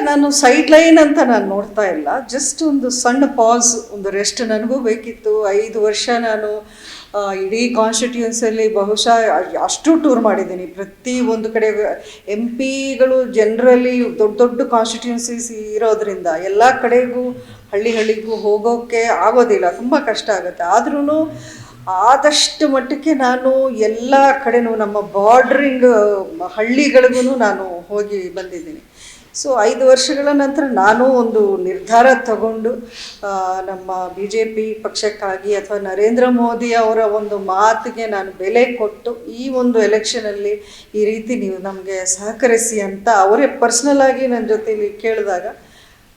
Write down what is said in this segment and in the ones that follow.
ನಾನು side line ಅಂತ ನಾನು ನೋಡ್ತಾ ಇಲ್ಲ, ಜಸ್ಟ್ ಒಂದು ಸಣ್ಣ ಪಾಸ್, ಒಂದು ರೆಸ್ಟ್ ನನಗೂ ಬೇಕಿತ್ತು. 5 ವರ್ಷ ನಾನು ಇಡೀ ಕಾನ್ಸ್ಟಿಟ್ಯೂನ್ಸಿಯಲ್ಲಿ ಬಹುಶಃ ಅಷ್ಟು ಟೂರ್ ಮಾಡಿದ್ದೀನಿ. ಪ್ರತಿ ಒಂದು ಕಡೆ MP ಜನರಲಿ ದೊಡ್ಡ ದೊಡ್ಡ ಕಾನ್ಸ್ಟಿಟ್ಯೂನ್ಸೀಸ್ ಇರೋದ್ರಿಂದ ಎಲ್ಲ ಕಡೆಗೂ ಹಳ್ಳಿಗೂ ಹೋಗೋಕ್ಕೆ ಆಗೋದಿಲ್ಲ, ತುಂಬ ಕಷ್ಟ ಆಗುತ್ತೆ. ಆದ್ರೂ ಆದಷ್ಟು ಮಟ್ಟಕ್ಕೆ ನಾನು ಎಲ್ಲ ಕಡೆನೂ ನಮ್ಮ ಬಾರ್ಡ್ರಿಂಗ್ ಹಳ್ಳಿಗಳಿಗೂ ನಾನು ಹೋಗಿ ಬಂದಿದ್ದೀನಿ. ಸೊ 5 ವರ್ಷಗಳ ನಂತರ ನಾನು ಒಂದು ನಿರ್ಧಾರ ತಗೊಂಡು ನಮ್ಮ BJP ಪಕ್ಷಕ್ಕಾಗಿ ಅಥವಾ ನರೇಂದ್ರ ಮೋದಿ ಅವರ ಒಂದು ಮಾತಿಗೆ ನಾನು ಬೆಲೆ ಕೊಟ್ಟು ಈ ಒಂದು ಎಲೆಕ್ಷನಲ್ಲಿ ಈ ರೀತಿ ನೀವು ನಮಗೆ ಸಹಕರಿಸಿ ಅಂತ ಅವರೇ ಪರ್ಸ್ನಲ್ ಆಗಿ ನನ್ನ ಜೊತೆಲಿ ಕೇಳಿದಾಗ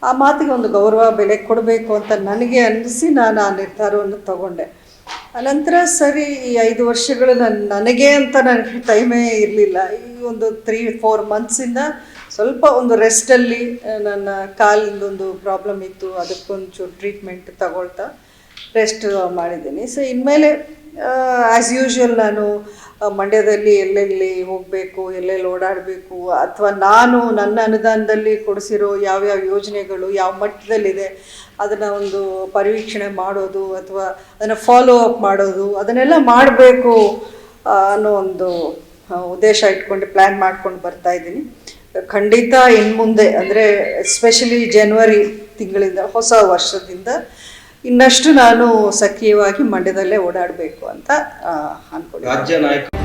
ಆ ಮಾತಿಗೆ ಒಂದು ಗೌರವ ಬೆಲೆ ಕೊಡಬೇಕು ಅಂತ ನನಗೆ ಅನ್ನಿಸಿ ನಾನು ಆ ನಿರ್ಧಾರವನ್ನು ತಗೊಂಡೆ. ಅನಂತರ ಸರಿ, ಈ 5 ವರ್ಷಗಳು ನನಗೆ ಅಂತ ನನಗೆ ಟೈಮೇ ಇರಲಿಲ್ಲ. ಈ ಒಂದು 3-4 ಮಂತ್ಸಿಂದ ಸ್ವಲ್ಪ ಒಂದು ರೆಸ್ಟಲ್ಲಿ, ನನ್ನ ಕಾಲಿಂದೊಂದು ಪ್ರಾಬ್ಲಮ್ ಇತ್ತು, ಅದಕ್ಕೊಂಚೂರು ಟ್ರೀಟ್ಮೆಂಟ್ ತಗೊಳ್ತಾ ರೆಸ್ಟ್ ಮಾಡಿದ್ದೀನಿ. ಸೊ ಇನ್ಮೇಲೆ ಆ್ಯಸ್ ಯೂಶ್ವಲ್ ನಾನು ಮಂಡ್ಯದಲ್ಲಿ ಎಲ್ಲೆಲ್ಲಿ ಹೋಗಬೇಕು, ಎಲ್ಲೆಲ್ಲಿ ಓಡಾಡಬೇಕು, ಅಥವಾ ನಾನು ನನ್ನ ಅನುದಾನದಲ್ಲಿ ಕೊಡಿಸಿರೋ ಯಾವ್ಯಾವ ಯೋಜನೆಗಳು ಯಾವ ಮಟ್ಟದಲ್ಲಿದೆ ಅದನ್ನು ಒಂದು ಪರಿವೀಕ್ಷಣೆ ಮಾಡೋದು ಅಥವಾ ಅದನ್ನು ಫಾಲೋ ಅಪ್ ಮಾಡೋದು, ಅದನ್ನೆಲ್ಲ ಮಾಡಬೇಕು ಅನ್ನೋ ಒಂದು ಉದ್ದೇಶ ಇಟ್ಕೊಂಡು ಪ್ಲ್ಯಾನ್ ಮಾಡ್ಕೊಂಡು ಬರ್ತಾಯಿದ್ದೀನಿ. ಖಂಡಿತ ಇನ್ನು ಮುಂದೆ ಅಂದರೆ ಎಸ್ಪೆಷಲಿ ಜನವರಿ ತಿಂಗಳಿಂದ, ಹೊಸ ವರ್ಷದಿಂದ ಇನ್ನಷ್ಟು ನಾನು ಸಕ್ರಿಯವಾಗಿ ಮಂಡ್ಯದಲ್ಲೇ ಓಡಾಡಬೇಕು ಅಂತ ಅಂದ್ಕೊಂಡಿದ್ದೀನಿ.